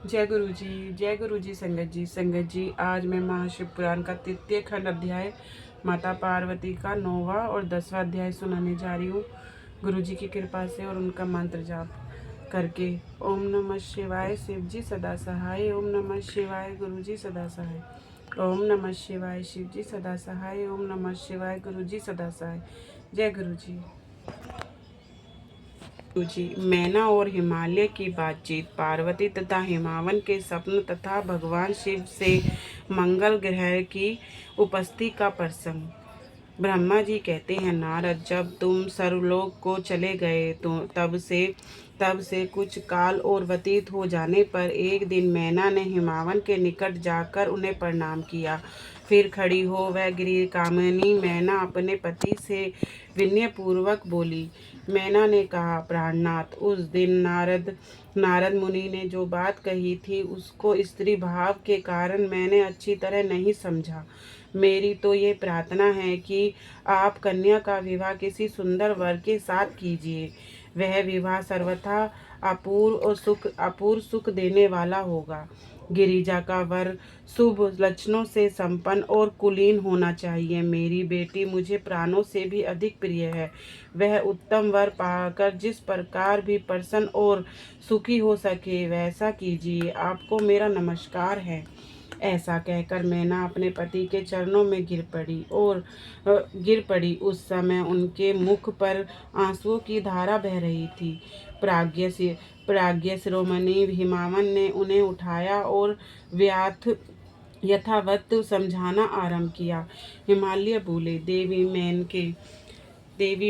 जय गुरु जी संगत जी। आज मैं महाशिव पुराण का तृतीय खंड अध्याय माता पार्वती का 9वां और 10वां अध्याय सुनाने जा रही हूँ, गुरु जी की कृपा से और उनका मंत्र जाप करके। ओम नमः शिवाय, शिव जी सदा सहाय। ओम नमः शिवाय, गुरु जी सदा सहाय। ओम नमः शिवाय, शिव जी सदा सहाय। ओम नमः शिवाय, गुरु जी सदा सहाय। जय गुरु जी। जी, मैना और हिमालय की बातचीत, पार्वती तथा हिमावन के स्वप्न तथा भगवान शिव से मंगल ग्रह की उपस्थिति का प्रसंग। ब्रह्मा जी कहते हैं, नारद, जब तुम सर्वलोक को चले गए तो तब से कुछ काल और व्यतीत हो जाने पर एक दिन मैना ने हिमावन के निकट जाकर उन्हें प्रणाम किया। फिर खड़ी हो वह गिरी कामिनी मैना अपने पति से विनयपूर्वक बोली। मैना ने कहा, प्राणनाथ, उस दिन नारद मुनि ने जो बात कही थी उसको स्त्री भाव के कारण मैंने अच्छी तरह नहीं समझा। मेरी तो ये प्रार्थना है कि आप कन्या का विवाह किसी सुंदर वर के साथ कीजिए। वह विवाह सर्वथा अपूर्व सुख देने वाला होगा। गिरिजा का वर शुभ लक्षणों से संपन्न और कुलीन होना चाहिए। मेरी बेटी मुझे प्राणों से भी अधिक प्रिय है। वह उत्तम वर पाकर जिस प्रकार भी प्रसन्न और सुखी हो सके वैसा कीजिए। आपको मेरा नमस्कार है। ऐसा कहकर मैना अपने पति के चरणों में गिर पड़ी। उस समय उनके मुख पर आंसुओं की धारा बह रही थी। प्राज्ञ शिरोमणि हिमावन ने उन्हें उठाया और यथावत समझाना आरंभ किया। हिमालय बोले, देवी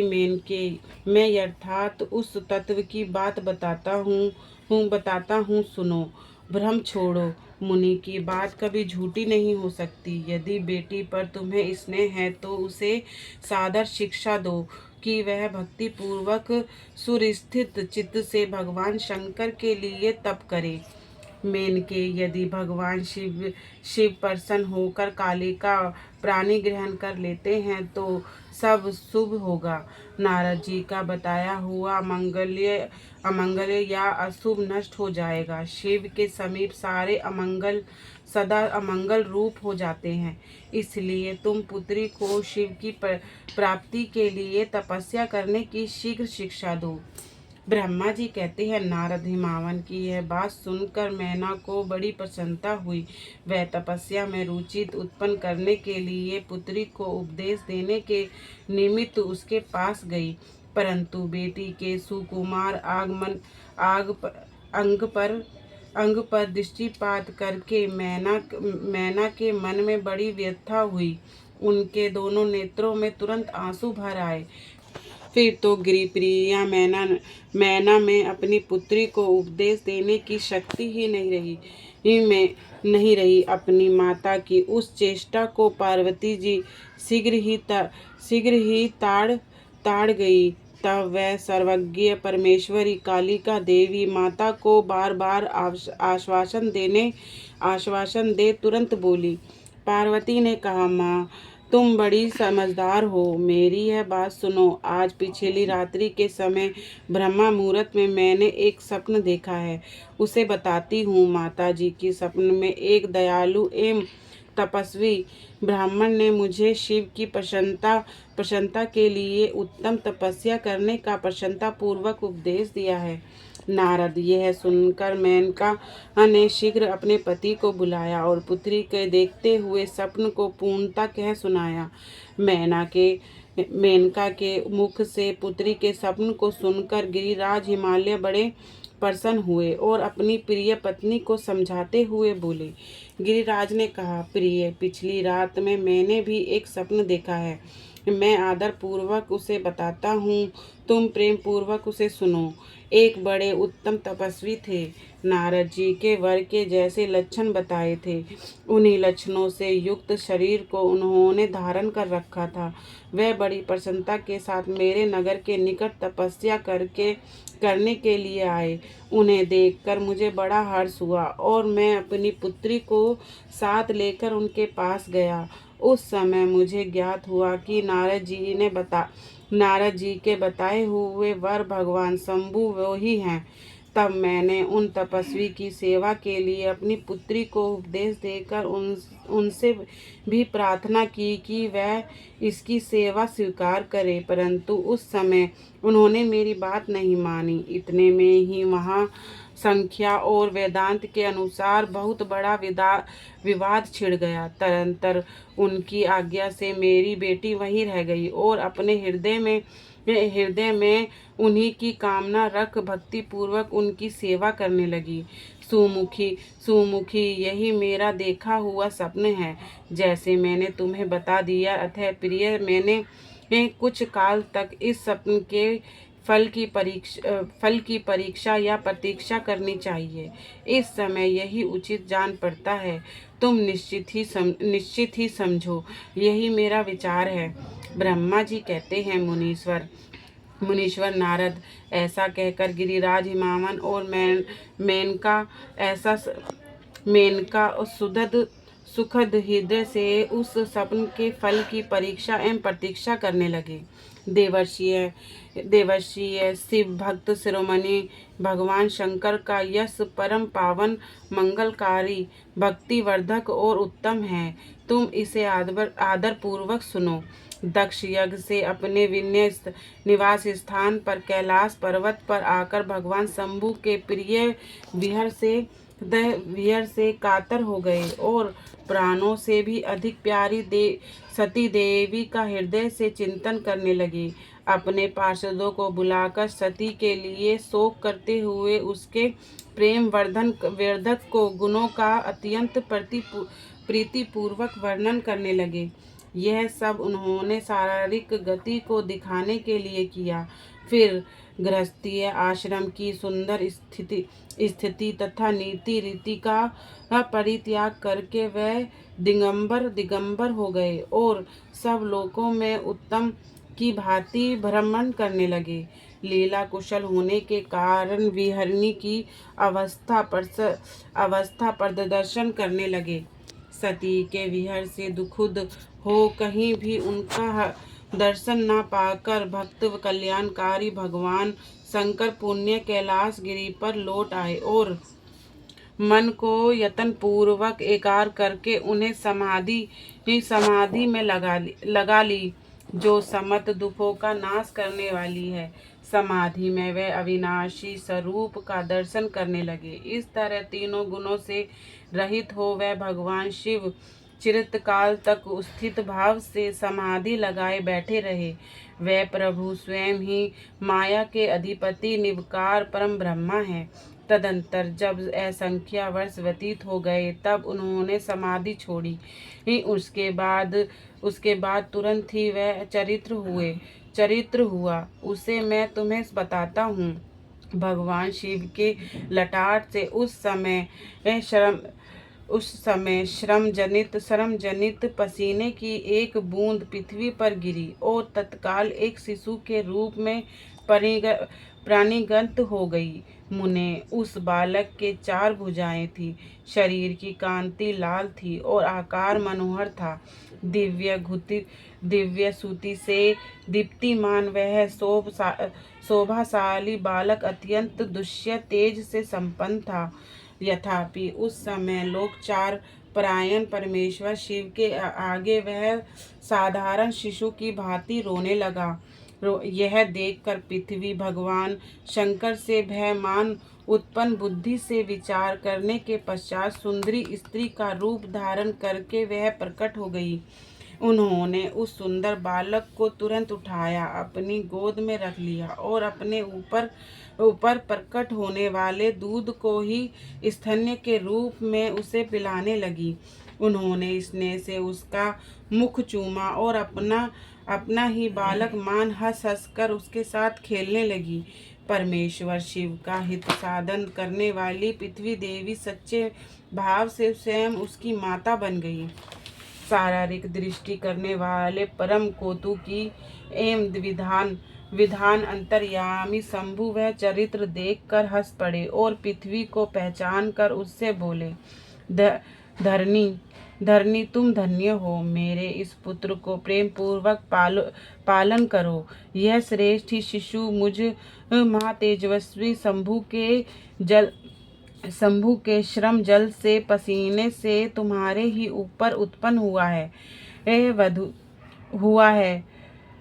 मेनके, मैं यथार्थ उस तत्व की बात बताता हूँ, सुनो। भ्रम छोड़ो। मुनि की बात कभी झूठी नहीं हो सकती। यदि बेटी पर तुम्हें स्नेह है तो उसे सादर शिक्षा दो कि वह भक्ति पूर्वक सुस्थित चित्त से भगवान शंकर के लिए तप करे। मेनके, यदि भगवान शिव प्रसन्न होकर कालिका प्राणी ग्रहण कर लेते हैं तो सब शुभ होगा। नारद जी का बताया हुआ अमंगल या अशुभ नष्ट हो जाएगा। शिव के समीप सारे अमंगल सदा अमंगल रूप हो जाते हैं। इसलिए तुम पुत्री को शिव की प्राप्ति के लिए तपस्या करने की शीघ्र शिक्षा दो। ब्रह्मा जी कहते हैं, नारद, हिमावन की यह बात सुनकर मैना को बड़ी प्रसन्नता हुई। वह तपस्या में रुचि उत्पन्न करने के लिए पुत्री को उपदेश देने के निमित्त उसके पास गई। परंतु बेटी के सुकुमार अंग पर दृष्टिपात करके मैना के मन में बड़ी व्यथा हुई। उनके दोनों नेत्रों में तुरंत आंसू भर आए। फिर तो गिरिप्रिया मैना में अपनी पुत्री को उपदेश देने की शक्ति ही नहीं रही। अपनी माता की उस चेष्टा को पार्वती जी शीघ्र ही ताड़ गई। तब वह सर्वज्ञ परमेश्वरी कालिका देवी माता को बार बार आश्वासन दे तुरंत बोली। पार्वती ने कहा, माँ, तुम बड़ी समझदार हो, मेरी यह बात सुनो। आज पिछली रात्रि के समय ब्रह्मा मुहूर्त में मैंने एक स्वप्न देखा है, उसे बताती हूँ। माता जी की स्वप्न में एक दयालु एवं तपस्वी ब्राह्मण ने मुझे शिव की प्रसन्नता के लिए उत्तम तपस्या करने का प्रसन्नता पूर्वक उपदेश दिया है। नारद, यह सुनकर मेनका ने शीघ्र अपने पति को बुलाया और पुत्री के देखते हुए स्वप्न को पूर्णता कह सुनाया। मेनका के मुख से पुत्री के स्वप्न को सुनकर गिरिराज हिमालय बड़े प्रसन्न हुए और अपनी प्रिय पत्नी को समझाते हुए बोले। गिरिराज ने कहा, प्रिय, पिछली रात में मैंने भी एक स्वप्न देखा है। मैं आदर पूर्वक उसे बताता हूँ, तुम प्रेम पूर्वक उसे सुनो। एक बड़े उत्तम तपस्वी थे। नारद जी के वर के जैसे लक्षण बताए थे। उन्हीं लक्षणों से युक्त शरीर को उन्होंने धारण कर रखा था। वह बड़ी प्रसन्नता के साथ मेरे नगर के निकट तपस्या करने के लिए आए। उन्हें देखकर मुझे बड़ा हर्ष हुआ और मैं अपनी पुत्री को साथ लेकर उनके पास गया। उस समय मुझे ज्ञात हुआ कि नारद जी के बताए हुए वर भगवान शंभु वो ही हैं। तब मैंने उन तपस्वी की सेवा के लिए अपनी पुत्री को उपदेश देकर उनसे भी प्रार्थना की कि वह इसकी सेवा स्वीकार करे, परंतु उस समय उन्होंने मेरी बात नहीं मानी। इतने में ही वहाँ संख्या और वेदांत के अनुसार बहुत बड़ा विवाद छिड़ गया। तरंतर उनकी आज्ञा से मेरी बेटी वहीं रह गई और अपने हृदय में उन्हीं की कामना रख भक्ति पूर्वक उनकी सेवा करने लगी। सुमुखी, यही मेरा देखा हुआ स्वप्न है, जैसे मैंने तुम्हें बता दिया। अतः प्रिय, मैंने कुछ काल तक इस स्वप्न के फल की परीक्षा या प्रतीक्षा करनी चाहिए। इस समय यही उचित जान पड़ता है। तुम निश्चित ही समझो, यही मेरा विचार है। ब्रह्मा जी कहते हैं, मुनीश्वर नारद, ऐसा कहकर गिरिराज, हिमावन और मेनका सुखद हृदय से उस स्वप्न के फल की परीक्षा एवं प्रतीक्षा करने लगे। देवर्षीय शिव भक्त शिरोमणि भगवान शंकर का यश परम पावन, मंगलकारी, भक्तिवर्धक और उत्तम है। तुम इसे आदर पूर्वक सुनो। दक्ष यज्ञ से अपने विनय निवास स्थान पर कैलाश पर्वत पर आकर भगवान शंभु के प्रिय विहर से कातर हो गए और प्राणों से भी अधिक प्यारी सती देवी का हृदय से चिंतन करने लगे। अपने पार्षदों को बुलाकर सती के लिए शोक करते हुए उसके प्रेम वर्धक को गुणों का अत्यंत प्रीतिपूर्वक वर्णन करने लगे। यह सब उन्होंने शारीरिक गति को दिखाने के लिए किया। फिर गृहस्थीय आश्रम की सुंदर स्थिति तथा नीति रीति का परित्याग करके वह दिगंबर हो गए और सब लोकों में उत्तम की भांति भ्रमण करने लगे। लीला कुशल होने के कारण विहरणी की अवस्था प्रदर्शन करने लगे। सती के विहर से दुखुद हो कहीं भी उनका दर्शन न पाकर भक्त कल्याणकारी भगवान शंकर पुण्य कैलाश गिरी पर लौट आए और मन को यत्न पूर्वक एकार करके उन्हें समाधि में लगा ली, जो समस्त दुखों का नाश करने वाली है। समाधि में वे अविनाशी स्वरूप का दर्शन करने लगे। इस तरह तीनों गुणों से रहित हो वह भगवान शिव चिरकाल तक स्थित भाव से समाधि लगाए बैठे रहे। वह प्रभु स्वयं ही माया के अधिपति निर्विकार परम ब्रह्मा है। तदंतर जब असंख्य वर्ष व्यतीत हो गए तब उन्होंने समाधि छोड़ी। उसके बाद तुरंत ही वह चरित्र हुआ। उसे मैं तुम्हें बताता हूँ। भगवान शिव के ललाट से उस समय श्रम जनित पसीने की एक बूंद पृथ्वी पर गिरी और तत्काल एक शिशु के रूप में प्राणिगत हो गई। मुने, उस बालक के 4 भुजाएं थी, शरीर की कांति लाल थी और आकार मनोहर था। दिव्य सूति से दीप्तिमान वह शोभाशाली बालक अत्यंत दुष्य तेज से संपन्न था। यथापि उस समय लोकचार परायण परमेश्वर शिव के आगे वह साधारण शिशु की भांति रोने लगा। यह देखकर पृथ्वी भगवान शंकर से भयमान उत्पन्न बुद्धि से विचार करने के पश्चात सुंदरी स्त्री का रूप धारण करके वह प्रकट हो गई। उन्होंने उस सुंदर बालक को तुरंत उठाया, अपनी गोद में रख लिया और अपने ऊपर प्रकट होने वाले दूध को ही स्तन्य के रूप में उसे पिलाने लगी। उन्होंने स्नेह से उसका मुख चूमा और अपना ही बालक मान हंस कर उसके साथ खेलने लगी। परमेश्वर शिव का हित साधन करने वाली पृथ्वी देवी सच्चे भाव से स्वयं उसकी माता बन गई। शारीरिक दृष्टि करने वाले परम कौतुकी एवं विधान अंतर्यामी शंभु वह चरित्र देखकर हंस पड़े और पृथ्वी को पहचान कर उससे बोले, धरणी धरणी तुम धन्य हो, मेरे इस पुत्र को प्रेम पूर्वक पालन करो। यह श्रेष्ठ ही शिशु मुझ महातेजस्वी शंभु के श्रम जल से पसीने से तुम्हारे ही ऊपर उत्पन्न हुआ है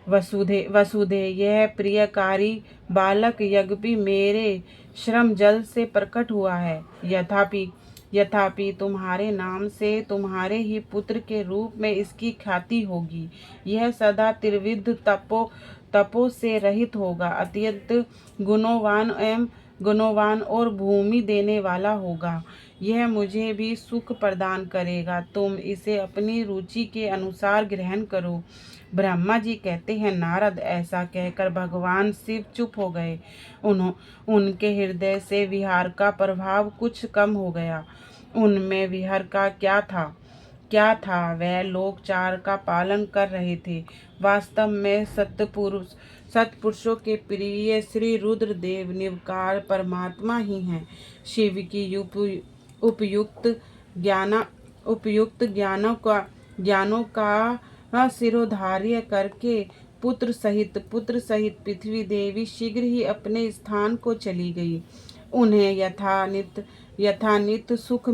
वसुधे। यह प्रियकारी बालक यज्ञ मेरे श्रम जल से प्रकट हुआ है। यथापि तुम्हारे नाम से तुम्हारे ही पुत्र के रूप में इसकी ख्याति होगी। यह सदा त्रिविध तपो से रहित होगा, अत्यंत गुणवान और भूमि देने वाला होगा। यह मुझे भी सुख प्रदान करेगा। तुम इसे अपनी रुचि के अनुसार ग्रहण करो। ब्रह्मा जी कहते हैं, नारद, ऐसा कहकर भगवान शिव चुप हो गए। उनके हृदय से विहार का प्रभाव कुछ कम हो गया। उनमें विहार का क्या था? वह लोग चार का पालन कर रहे थे। वास्तव में सत्पुरुषों के प्रिय श्री रुद्रदेव निराकार परमात्मा ही हैं। शिव की उपयुक्त ज्ञानों का सिरोधार्य करके पुत्र सहित पृथ्वी देवी शीघ्र ही अपने स्थान को चली गई। उन्हें यथानित सुख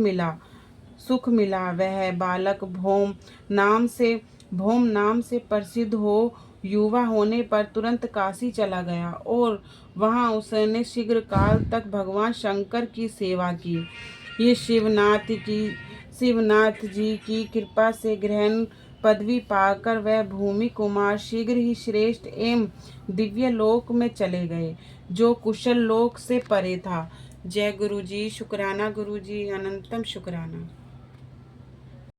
मिला। वह बालक भौम नाम से प्रसिद्ध हो युवा होने पर तुरंत काशी चला गया और वहां उसने शीघ्र काल तक भगवान शंकर की सेवा की। ये शिवनाथ जी की कृपा से ग्रहण पदवी पाकर वह भूमि कुमार शीघ्र ही श्रेष्ठ एवं दिव्य लोक में चले गए, जो कुशल लोक से परे था। जय गुरु जी, शुक्राना गुरु जी, अनंतम शुक्राना।